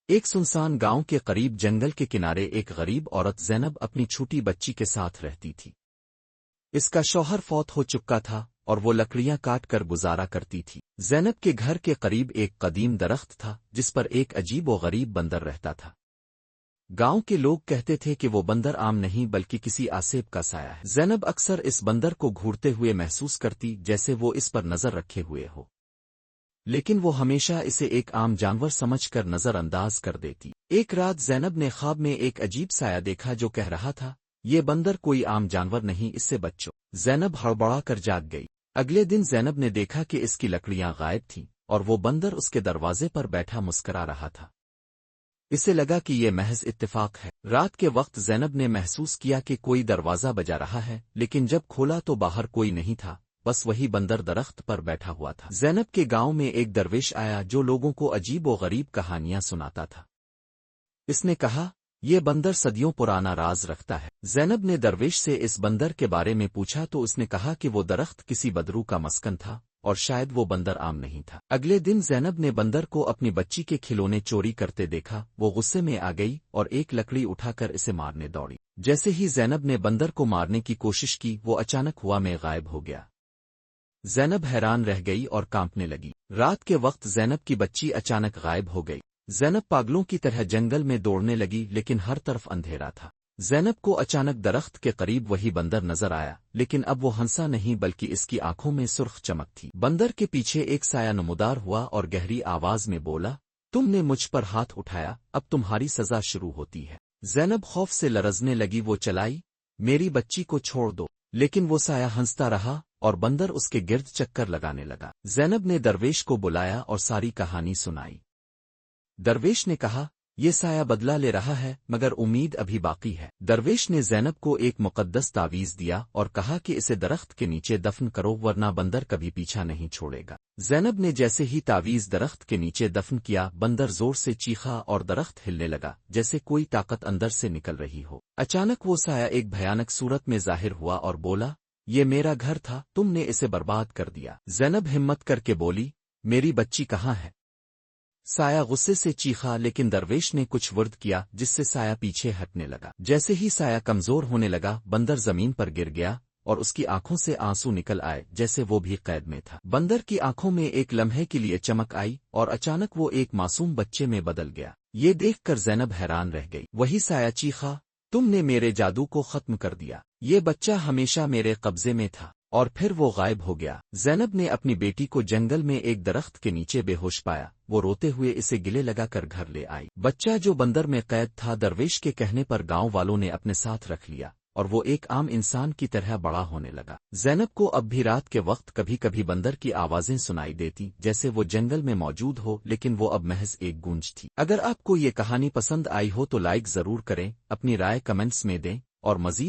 ایک سنسان گاؤں کے قریب جنگل کے کنارے ایک غریب عورت زینب اپنی چھوٹی بچی کے ساتھ رہتی تھی۔ اس کا شوہر فوت ہو چکا تھا اور وہ لکڑیاں کاٹ کر گزارا کرتی تھی۔ زینب کے گھر کے قریب ایک قدیم درخت تھا جس پر ایک عجیب و غریب بندر رہتا تھا۔ گاؤں کے لوگ کہتے تھے کہ وہ بندر عام نہیں بلکہ کسی آسیب کا سایہ ہے۔ زینب اکثر اس بندر کو گھورتے ہوئے محسوس کرتی جیسے وہ اس پر نظر رکھے ہوئے ہو، لیکن وہ ہمیشہ اسے ایک عام جانور سمجھ کر نظر انداز کر دیتی۔ ایک رات زینب نے خواب میں ایک عجیب سایہ دیکھا جو کہہ رہا تھا، یہ بندر کوئی عام جانور نہیں، اس سے بچو۔ زینب ہڑبڑا کر جاگ گئی۔ اگلے دن زینب نے دیکھا کہ اس کی لکڑیاں غائب تھیں اور وہ بندر اس کے دروازے پر بیٹھا مسکرا رہا تھا۔ اسے لگا کہ یہ محض اتفاق ہے۔ رات کے وقت زینب نے محسوس کیا کہ کوئی دروازہ بجا رہا ہے، لیکن جب کھولا تو باہر کوئی نہیں تھا، بس وہی بندر درخت پر بیٹھا ہوا تھا۔ زینب کے گاؤں میں ایک درویش آیا جو لوگوں کو عجیب و غریب کہانیاں سناتا تھا۔ اس نے کہا، یہ بندر صدیوں پرانا راز رکھتا ہے۔ زینب نے درویش سے اس بندر کے بارے میں پوچھا تو اس نے کہا کہ وہ درخت کسی بدرو کا مسکن تھا اور شاید وہ بندر عام نہیں تھا۔ اگلے دن زینب نے بندر کو اپنی بچی کے کھلونے چوری کرتے دیکھا۔ وہ غصے میں آ گئی اور ایک لکڑی اٹھا کر اسے مارنے دوڑی۔ جیسے ہی زینب نے بندر کو مارنے کی کوشش کی، وہ اچانک ہوا میں غائب ہو گیا۔ زینب حیران رہ گئی اور کانپنے لگی۔ رات کے وقت زینب کی بچی اچانک غائب ہو گئی۔ زینب پاگلوں کی طرح جنگل میں دوڑنے لگی لیکن ہر طرف اندھیرا تھا۔ زینب کو اچانک درخت کے قریب وہی بندر نظر آیا، لیکن اب وہ ہنسا نہیں بلکہ اس کی آنکھوں میں سرخ چمک تھی۔ بندر کے پیچھے ایک سایہ نمودار ہوا اور گہری آواز میں بولا، تم نے مجھ پر ہاتھ اٹھایا، اب تمہاری سزا شروع ہوتی ہے۔ زینب خوف سے لرزنے لگی۔ وہ چلائی، میری بچی کو چھوڑ دو، لیکن وہ سایہ ہنستا رہا اور بندر اس کے گرد چکر لگانے لگا۔ زینب نے درویش کو بلایا اور ساری کہانی سنائی۔ درویش نے کہا، یہ سایہ بدلہ لے رہا ہے مگر امید ابھی باقی ہے۔ درویش نے زینب کو ایک مقدس تعویذ دیا اور کہا کہ اسے درخت کے نیچے دفن کرو ورنہ بندر کبھی پیچھا نہیں چھوڑے گا۔ زینب نے جیسے ہی تعویذ درخت کے نیچے دفن کیا، بندر زور سے چیخا اور درخت ہلنے لگا جیسے کوئی طاقت اندر سے نکل رہی ہو۔ اچانک وہ سایہ ایک بھیانک صورت میں ظاہر ہوا اور بولا، یہ میرا گھر تھا، تم نے اسے برباد کر دیا۔ زینب ہمت کر کے بولی، میری بچی کہاں ہے؟ سایہ غصے سے چیخا لیکن درویش نے کچھ ورد کیا جس سے سایہ پیچھے ہٹنے لگا۔ جیسے ہی سایہ کمزور ہونے لگا، بندر زمین پر گر گیا اور اس کی آنکھوں سے آنسو نکل آئے جیسے وہ بھی قید میں تھا۔ بندر کی آنکھوں میں ایک لمحے کے لیے چمک آئی اور اچانک وہ ایک معصوم بچے میں بدل گیا۔ یہ دیکھ کر زینب حیران رہ گئی۔ وہی سایہ چیخا، تم نے میرے جادو کو ختم کر دیا، یہ بچہ ہمیشہ میرے قبضے میں تھا، اور پھر وہ غائب ہو گیا۔ زینب نے اپنی بیٹی کو جنگل میں ایک درخت کے نیچے بے ہوش پایا۔ وہ روتے ہوئے اسے گلے لگا کر گھر لے آئی۔ بچہ جو بندر میں قید تھا درویش کے کہنے پر گاؤں والوں نے اپنے ساتھ رکھ لیا اور وہ ایک عام انسان کی طرح بڑا ہونے لگا۔ زینب کو اب بھی رات کے وقت کبھی کبھی بندر کی آوازیں سنائی دیتی جیسے وہ جنگل میں موجود ہو، لیکن وہ اب محض ایک گونج تھی۔ اگر آپ کو یہ کہانی پسند آئی ہو تو لائک ضرور کریں، اپنی رائے کمنٹس میں دیں اور مزید